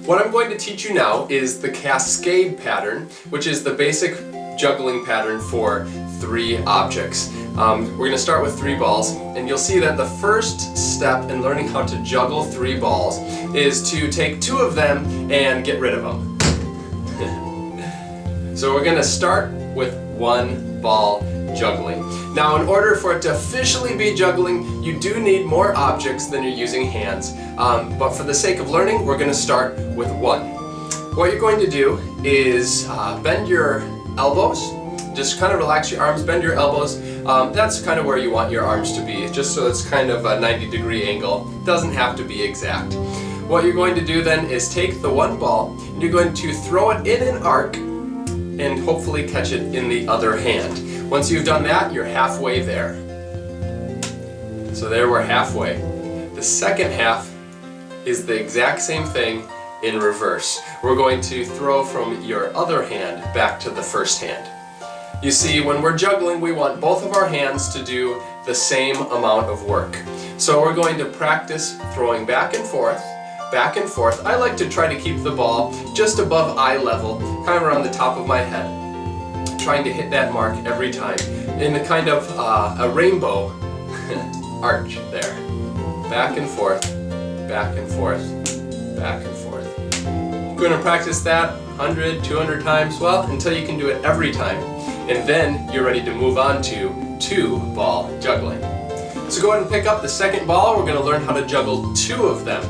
What I'm going to teach you now is the cascade pattern, which is the basic juggling pattern for 3 objects. We're going to start with 3 balls, and you'll see that the first step in learning how to juggle 3 balls is to take 2 of them and get rid of them. So we're going to start with 1 ball juggling. Now, in order for it to officially be juggling, you do need more objects than you're using hands, but for the sake of learning, we're going to start with 1. What you're going to do is bend your elbows. Just kind of relax your arms, bend your elbows. That's kind of where you want your arms to be, just so it's kind of a 90-degree angle. Doesn't have to be exact. What you're going to do then is take the 1 ball, and you're going to throw it in an arc and hopefully catch it in the other hand. Once you've done that, you're halfway there. So there we're halfway. The second half is the exact same thing in reverse. We're going to throw from your other hand back to the first hand. You see, when we're juggling, we want both of our hands to do the same amount of work. So we're going to practice throwing back and forth, back and forth. I like to try to keep the ball just above eye level, kind of around the top of my head, trying to hit that mark every time in a kind of a rainbow arch there. Back and forth, back and forth, back and forth. You're going to practice that 100, 200 times, well, until you can do it every time. And then you're ready to move on to 2-ball juggling. So go ahead and pick up the second ball. We're going to learn how to juggle 2 of them.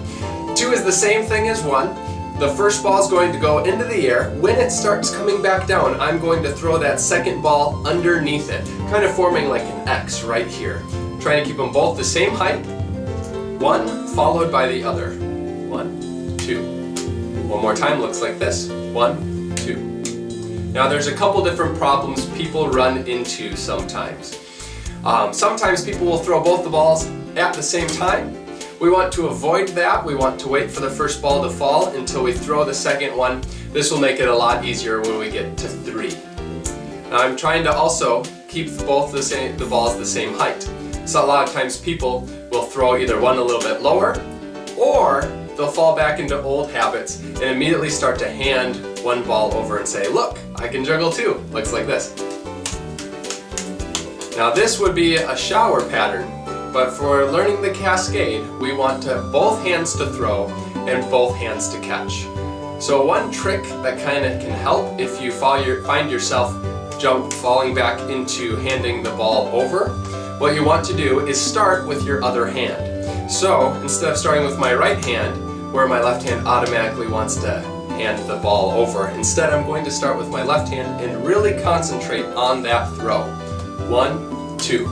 2 is the same thing as 1. The first ball is going to go into the air. When it starts coming back down, I'm going to throw that second ball underneath it, kind of forming like an X right here. Trying to keep them both the same height. 1 followed by the other. 1, 2. One more time, looks like this. 1, 2. Now there's a couple different problems people run into sometimes. Sometimes people will throw both the balls at the same time. We want to avoid that. We want to wait for the first ball to fall until we throw the second one. This will make it a lot easier when we get to 3. Now I'm trying to also keep both the balls the same height. So a lot of times people will throw either one a little bit lower, or they'll fall back into old habits and immediately start to hand 1 ball over and say, look, I can juggle 2. Looks like this. Now this would be a shower pattern, but for learning the cascade, we want both hands to throw and both hands to catch. So one trick that kind of can help if you find yourself falling back into handing the ball over, what you want to do is start with your other hand. So instead of starting with my right hand, where my left hand automatically wants to hand the ball over, instead I'm going to start with my left hand and really concentrate on that throw. 1, 2.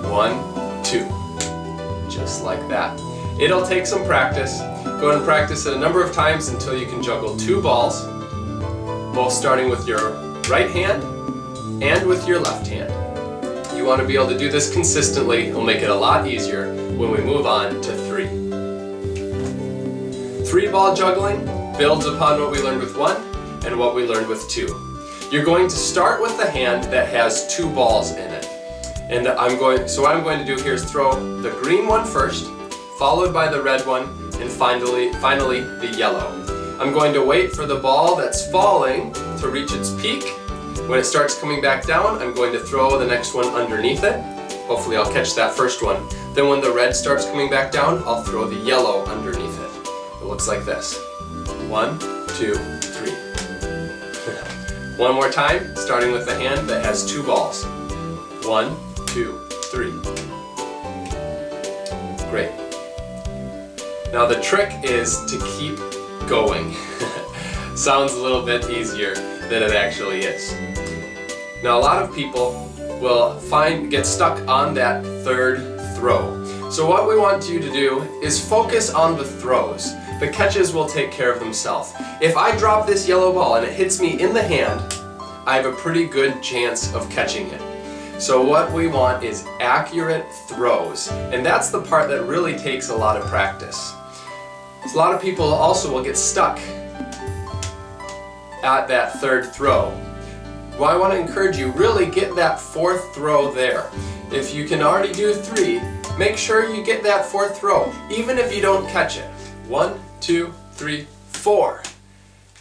1, 2. Just like that. It'll take some practice. Go ahead and practice it a number of times until you can juggle 2 balls, both starting with your right hand and with your left hand. You want to be able to do this consistently. It'll make it a lot easier when we move on to 3. 3-ball juggling builds upon what we learned with 1 and what we learned with 2. You're going to start with the hand that has 2 balls in it. And so what I'm going to do here is throw the green one first, followed by the red one, and finally the yellow. I'm going to wait for the ball that's falling to reach its peak. When it starts coming back down, I'm going to throw the next one underneath it. Hopefully I'll catch that first one. Then when the red starts coming back down, I'll throw the yellow underneath it. It looks like this. 1, 2, 3. One more time, starting with the hand that has 2 balls. 1, 2, 3. Great. Now the trick is to keep going. Sounds a little bit easier than it actually is. Now a lot of people will get stuck on that 3rd throw. So what we want you to do is focus on the throws. The catches will take care of themselves. If I drop this yellow ball and it hits me in the hand, I have a pretty good chance of catching it. So what we want is accurate throws, and that's the part that really takes a lot of practice. So a lot of people also will get stuck at that 3rd throw. Well, I want to encourage you, really get that 4th throw there. If you can already do 3, make sure you get that 4th throw, even if you don't catch it. 1, 2, 3, 4.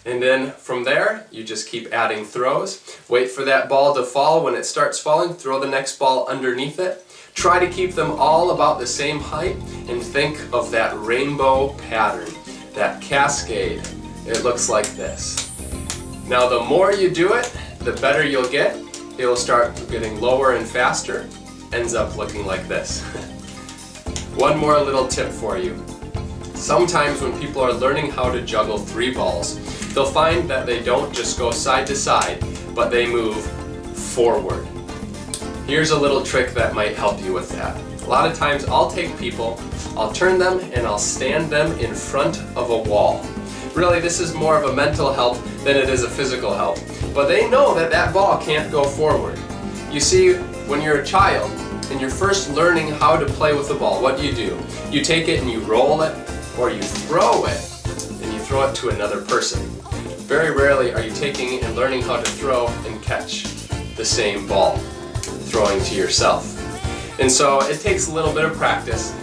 And then from there, you just keep adding throws. Wait for that ball to fall. When it starts falling, throw the next ball underneath it. Try to keep them all about the same height and think of that rainbow pattern, that cascade. It looks like this. Now the more you do it, the better you'll get. It'll start getting lower and faster. Ends up looking like this. One more little tip for you. Sometimes when people are learning how to juggle 3 balls, they'll find that they don't just go side to side, but they move forward. Here's a little trick that might help you with that. A lot of times I'll take people, I'll turn them, and I'll stand them in front of a wall. Really, this is more of a mental help than it is a physical help. But they know that that ball can't go forward. You see, when you're a child and you're first learning how to play with the ball, what do? You take it and you roll it, or you throw it, and you throw it to another person. Very rarely are you taking and learning how to throw and catch the same ball, throwing to yourself. And so it takes a little bit of practice.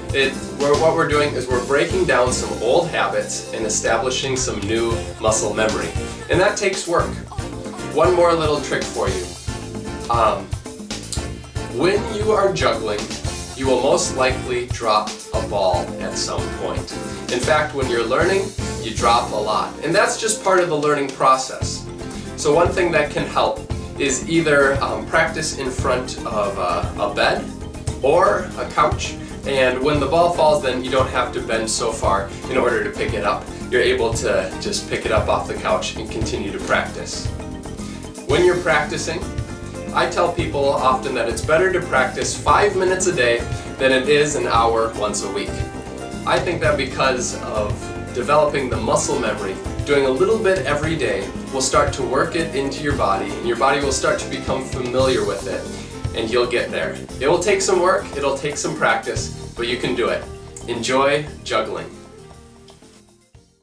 What we're doing is we're breaking down some old habits and establishing some new muscle memory. And that takes work. One more little trick for you. When you are juggling, you will most likely drop a ball at some point. In fact, when you're learning, you drop a lot. And that's just part of the learning process. So one thing that can help is either practice in front of a bed or a couch. And when the ball falls, then you don't have to bend so far in order to pick it up. You're able to just pick it up off the couch and continue to practice. When you're practicing, I tell people often that it's better to practice 5 minutes a day than it is an hour once a week. I think that because of developing the muscle memory, doing a little bit every day will start to work it into your body, and your body will start to become familiar with it, and you'll get there. It will take some work, it'll take some practice, but you can do it. Enjoy juggling.